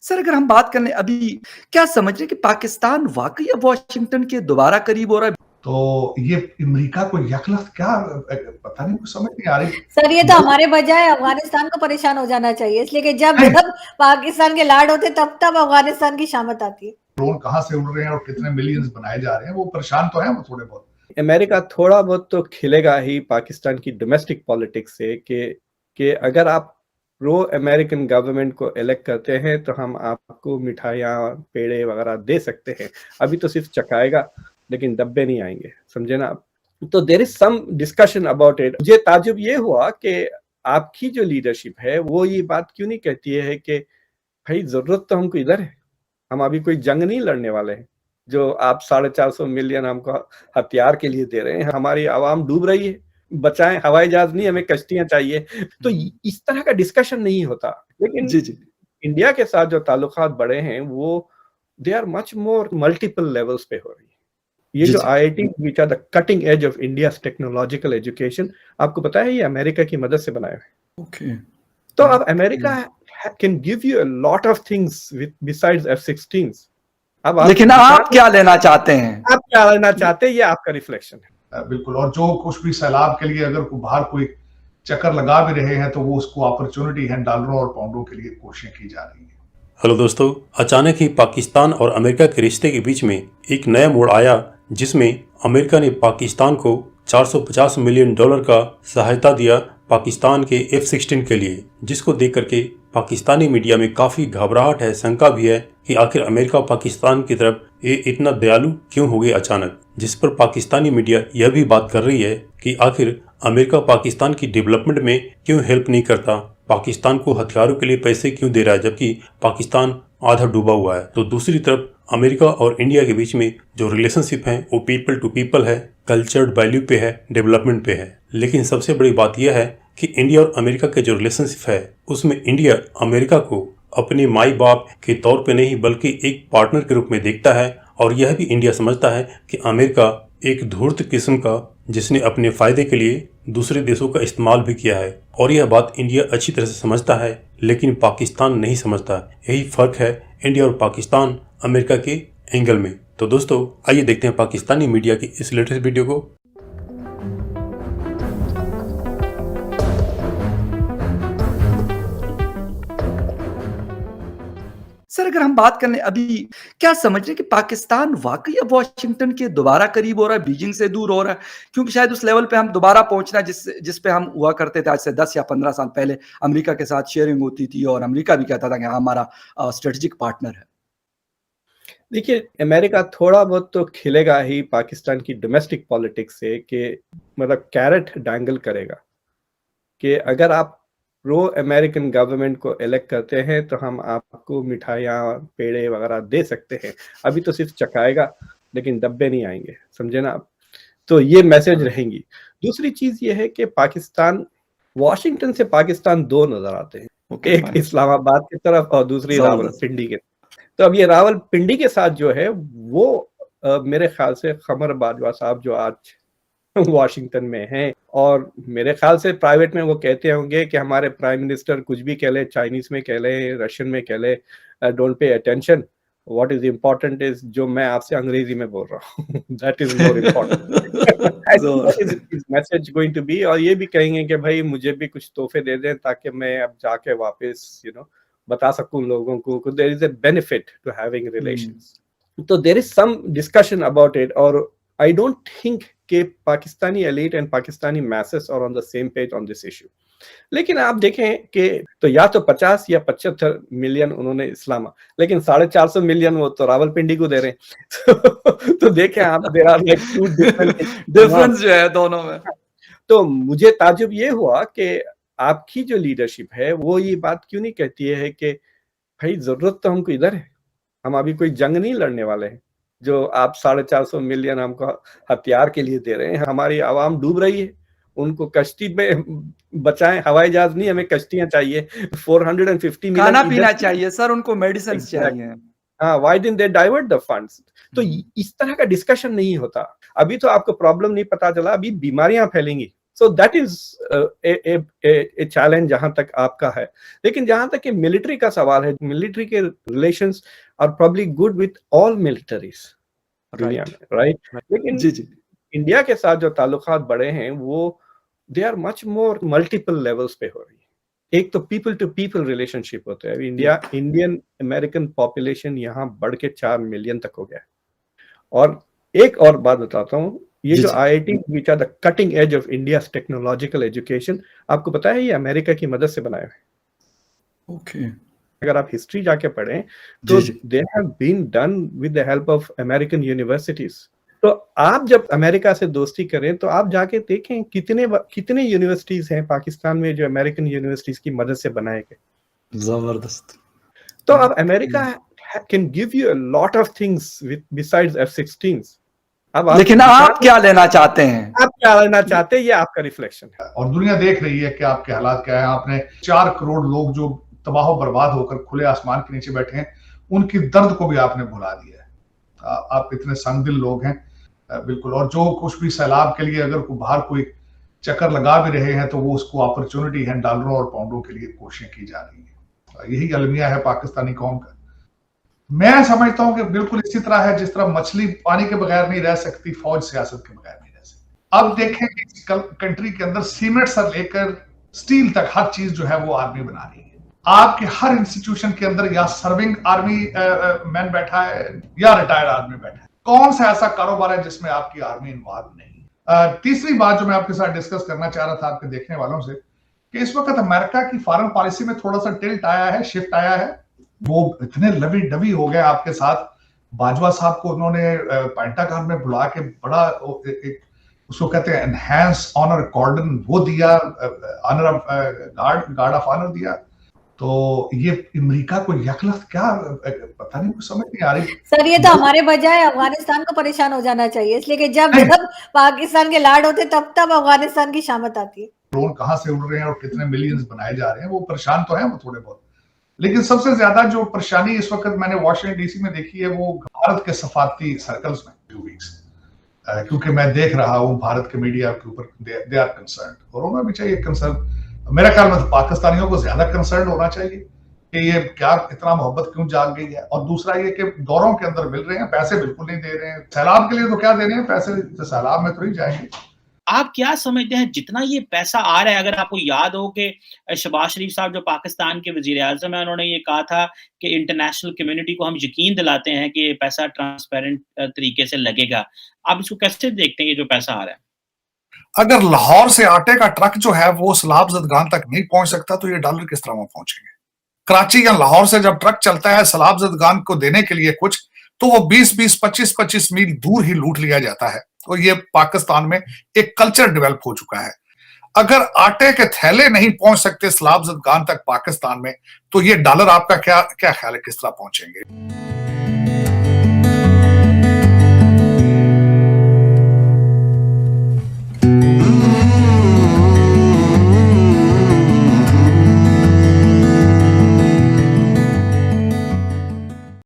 Sir, अगर हम बात कर लें अभी, क्या समझ रहे हैं कि पाकिस्तान वाक़ई अब वॉशिंगटन के दोबारा करीब हो रहा है? तो ये अमेरिका को यकलख्त क्या पता नहीं, कुछ समझ नहीं आ रही। सर, ये तो मैं हमारे बजाय अफ़गानिस्तान को परेशान हो जाना चाहिए, इसलिए कि जब नहीं, जब पाकिस्तान के लाड होते तब अफ़गानिस्तान की शामत आती है। ड्रोन कहाँ से उड़ रहे हैं और कितने मिलियंस बनाए जा रहे हैं, वो परेशान तो हैं वो थोड़े बहुत। अमेरिका थोड़ा बहुत तो खिलेगा ही पाकिस्तान की डोमेस्टिक पॉलिटिक्स से कि अगर आप प्रो अमेरिकन गवर्नमेंट को इलेक्ट करते हैं तो हम आपको मिठाइयाँ, पेड़े वगैरह दे सकते हैं। अभी तो सिर्फ चखाएगा, लेकिन डब्बे नहीं आएंगे, समझे ना आप। तो there is some discussion about it. मुझे ताज्जुब ये हुआ कि आपकी जो लीडरशिप है वो ये बात क्यों नहीं कहती है कि भाई जरूरत तो हमको इधर है, हम अभी कोई जंग नहीं लड़ने वाले हैं जो आप 450 मिलियन हमको हथियार के लिए दे रहे हैं। हमारी आवाम डूब रही है, बचाएं, हवाई जहाज नहीं, हमें कश्तियां चाहिए। तो इस तरह का डिस्कशन नहीं होता। लेकिन जी, जी। इंडिया के साथ जो ताल्लुकात बड़े हैं वो they are much more multiple levels पे हो रही है। ये जी, जो जी। IIT which are the cutting edge of India technological education, आपको पता है ये अमेरिका की मदद से बनाया है। ओके। तो अब America can give you a lot of things besides F-16s। अब लेकिन आप क्या लेना चाहते हैं? आप क्या लेना चाहते हैं, ये आपका रिफ्लेक्शन है। बिल्कुल, और जो कुछ भी सैलाब के लिए अगर बाहर कोई चक्कर लगा भी रहे हैं तो वो उसको अपॉर्चुनिटी है, डॉलरों और पाउंडों के लिए कोशिशें की जा रही हैं। हेलो दोस्तों, अचानक ही पाकिस्तान और अमेरिका के रिश्ते के बीच में एक नया मोड़ आया, जिसमें अमेरिका ने पाकिस्तान को $450 मिलियन का सहायता दिया पाकिस्तान के F-16 के लिए, जिसको देख करके पाकिस्तानी मीडिया में काफ़ी घबराहट है, शंका भी है कि आखिर अमेरिका पाकिस्तान की तरफ ये इतना दयालु क्यों हो गए अचानक। जिस पर पाकिस्तानी मीडिया यह भी बात कर रही है कि आखिर अमेरिका पाकिस्तान की डेवलपमेंट में क्यों हेल्प नहीं करता, पाकिस्तान को हथियारों के लिए पैसे क्यों दे रहा है, जबकि पाकिस्तान आधा डूबा हुआ है। तो दूसरी तरफ अमेरिका और इंडिया के बीच में जो रिलेशनशिप है वो पीपल टू पीपल है, कल्चर्ड वैल्यू पे है, डेवलपमेंट पे है। लेकिन सबसे बड़ी बात यह है कि इंडिया और अमेरिका के जो रिलेशनशिप है उसमें इंडिया अमेरिका को अपने माई बाप के तौर पे नहीं बल्कि एक पार्टनर के रूप में देखता है। और यह भी इंडिया समझता है कि अमेरिका एक धूर्त किस्म का जिसने अपने फायदे के लिए दूसरे देशों का इस्तेमाल भी किया है, और यह बात इंडिया अच्छी तरह से समझता है, लेकिन पाकिस्तान नहीं समझता। यही फर्क है इंडिया और पाकिस्तान अमेरिका के एंगल में। तो दोस्तों आइए देखते हैं पाकिस्तानी मीडिया की इस लेटेस्ट वीडियो को। सर, अगर हम बात कर लें अभी, क्या समझ रहे हैं कि पाकिस्तान वाक़ई अब वॉशिंगटन के दोबारा करीब हो रहा है, बीजिंग से दूर हो रहा है? क्योंकि शायद उस लेवल पे हम दोबारा पहुँचना जिस पे हम हुआ करते थे आज से 10 या 15 साल पहले, अमेरिका के साथ शेयरिंग होती थी और अमेरिका भी कहता था कि हाँ, हमारा स्ट्रेटेजिक पार्टनर है। देखिए, अमेरिका थोड़ा बहुत तो खिलेगा ही पाकिस्तान की डोमेस्टिक पॉलिटिक्स से कि मतलब कैरेट डैंगल करेगा कि अगर आप प्रो अमेरिकन गवर्नमेंट को इलेक्ट करते हैं तो हम आपको मिठाइयाँ, पेड़े वगैरह दे सकते हैं। अभी तो सिर्फ चखाएगा, लेकिन डब्बे नहीं आएंगे, समझे ना आप। तो ये मैसेज रहेंगी। दूसरी चीज ये है कि पाकिस्तान, वॉशिंगटन से पाकिस्तान दो नजर आते हैं, एक इस्लामाबाद की तरफ और दूसरी रावलपिंडी के। तो अब ये रावलपिंडी के साथ जो है वो मेरे ख्याल से कमर बाजवा साहब जो आज वॉशिंगटन में हैं, और मेरे ख्याल से प्राइवेट में वो कहते होंगे कि हमारे प्राइम मिनिस्टर कुछ भी कह ले, चाइनीज में कह ले, रशियन में कह ले, don't pay attention, what is important is जो मैं आपसे अंग्रेजी में बोल रहा हूँ, that is more important message going to be. और ये भी कहेंगे कि भाई मुझे भी कुछ तोहफे दे दें ताकि मैं अब जाके वापस बता सकूं लोगों को there is a benefit to having relations. तो there is some discussion about it, और आई डोंट थिंक कि Pakistani elite and Pakistani masses are on the same page on this issue. लेकिन आप देखें कि तो या तो 50 या 75 मिलियन उन्होंने इस्लामा, लेकिन 450 मिलियन वो तो रावलपिंडी को दे रहे हैं। तो देखें आप, there are like two difference जो है दोनों में। तो मुझे ताज्जुब ये हुआ कि आपकी जो लीडरशिप है वो ये बात क्यों नहीं कहती है कि भाई जरूरत तो हमको इधर है, हम अभी कोई जंग नहीं लड़ने वाले हैं जो आप 450 मिलियन हमको हथियार के लिए दे रहे हैं। हमारी आवाम डूब रही है, उनको कश्ती में बचाएं, हवाई जहाज नहीं, हमें कश्तियां चाहिए। 450 मिलियन खाना पीना चाहिए सर, उनको मेडिसिन चाहिए। हाँ, why didn't they divert the funds? तो इस तरह का डिस्कशन नहीं होता। अभी तो आपको प्रॉब्लम नहीं पता चला, अभी बीमारियां फैलेंगी, so that is a challenge जहां तक आपका है। लेकिन जहां तक कि मिलिट्री का सवाल है, मिलिट्री के relations are probably good with all militaries दुनिया में, राइट? लेकिन जी जी इंडिया के साथ जो ताल्लुकात बड़े हैं वो they are much more multiple levels पे हो रही है। एक तो पीपल टू पीपल रिलेशनशिप होते हैं। इंडियन अमेरिकन पॉपुलेशन यहाँ बढ़ के 4 मिलियन तक हो गया है। और एक और बात बताता हूँ, ये जी जो जी IIT which are the cutting edge of India technological education, आपको पता है ये अमेरिका की मदद से बनाए हुए। ओके अगर आप हिस्ट्री जाके पढ़ें जी तो जी they have been done with the help of American universities. तो आप जब अमेरिका से दोस्ती करें तो आप जाके देखें कितने यूनिवर्सिटीज हैं पाकिस्तान में जो अमेरिकन यूनिवर्सिटीज की मदद से बनाए गए। जबरदस्त। तो अब America can give you a lot of things besides F-16s। अब लेकिन आप क्या लेना चाहते हैं? आप क्या लेना चाहते हैं, ये आपका रिफ्लेक्शन है। और दुनिया देख रही है कि आपके हालात क्या है। आपने 4 करोड़ लोग जो तबाह बर्बाद होकर खुले आसमान के नीचे बैठे हैं, उनकी दर्द को भी आपने भुला दिया है। आप इतने संगदिल लोग हैं, बिल्कुल। और जो कुछ भी सैलाब के लिए अगर बाहर कोई चक्कर लगा भी रहे हैं तो वो उसको अपॉर्चुनिटी है डॉलरों और पाउंडों के लिए कोशिशें की जा रही है। यही अलमिया है पाकिस्तानी कौम का। मैं समझता हूं कि बिल्कुल इसी तरह है जिस तरह मछली पानी के बगैर नहीं रह सकती, फौज सियासत के बगैर नहीं रह सकती। अब देखें कि इस कंट्री के अंदर सीमेंट से लेकर स्टील तक हर चीज जो है वो आर्मी बना रही है। आपके हर इंस्टीट्यूशन के अंदर या सर्विंग आर्मी मैन बैठा है या रिटायर्ड आर्मी बैठा है। कौन सा ऐसा कारोबार है जिसमें आपकी आर्मी इन्वॉल्व नहीं? तीसरी बात जो मैं आपके साथ डिस्कस करना चाह रहा था आपके देखने वालों से, कि इस वक्त अमेरिका की फॉरेन पॉलिसी में थोड़ा सा टिल्ट आया है, शिफ्ट आया है। वो इतने लवी डबी हो गए आपके साथ। बाजवा साहब को उन्होंने पेंटागन में बुला के बड़ा उसको कहते हैं एनहांस ऑनर कॉर्डन वो दिया, honour of guard of honour दिया। तो ये अमेरिका को यकलख्त क्या पता नहीं, कुछ समझ नहीं आ रही। सर ये तो हमारे बजाय अफगानिस्तान को परेशान हो जाना चाहिए, इसलिए कि जब पाकिस्तान के लाड होते तब अफगानिस्तान की शामत आती है। ड्रोन कहां से उड़ रहे हैं और कितने मिलियंस बनाए जा रहे हैं, वो परेशान तो है वो थोड़े बहुत। लेकिन सबसे ज्यादा जो परेशानी इस वक्त मैंने वाशिंगटन DC में देखी है वो भारत के सफारती सर्कल्स में 2 वीक्स, क्योंकि मैं देख रहा हूं भारत के मीडिया के ऊपर दे आर कंसर्न, और होना भी चाहिए कंसर्न। मेरा ख्याल में तो पाकिस्तानियों को ज्यादा कंसर्न होना चाहिए कि ये क्या इतना मोहब्बत क्यों जाग गई है। और दूसरा ये कि दौरों के अंदर मिल रहे हैं, पैसे बिल्कुल नहीं दे रहे हैं। सैलाब के लिए तो क्या दे रहे हैं पैसे, तो सैलाब में तो नहीं जाएंगे। आप क्या समझते हैं जितना ये पैसा आ रहा है? अगर आपको याद हो कि शहबाज शरीफ साहब जो पाकिस्तान के वजीर आज़म हैं, उन्होंने ये कहा था कि इंटरनेशनल कम्युनिटी को हम यकीन दिलाते हैं कि ये पैसा ट्रांसपेरेंट तरीके से लगेगा। आप इसको कैसे देखते हैं ये जो पैसा आ रहा है? अगर लाहौर से आटे का ट्रक जो है वो सलाब जदगान तक नहीं पहुंच सकता तो ये डॉलर किस तरह वहां पहुंचेंगे? कराची या लाहौर से जब ट्रक चलता है सलाब जदगान को देने के लिए कुछ, तो वो 20-20, 25-25 मील दूर ही लूट लिया जाता है। तो ये पाकिस्तान में एक कल्चर डेवलप हो चुका है। अगर आटे के थैले नहीं पहुंच सकते सलाब जदगान तक पाकिस्तान में, तो ये डॉलर आपका क्या ख्याल है किस तरह पहुंचेंगे?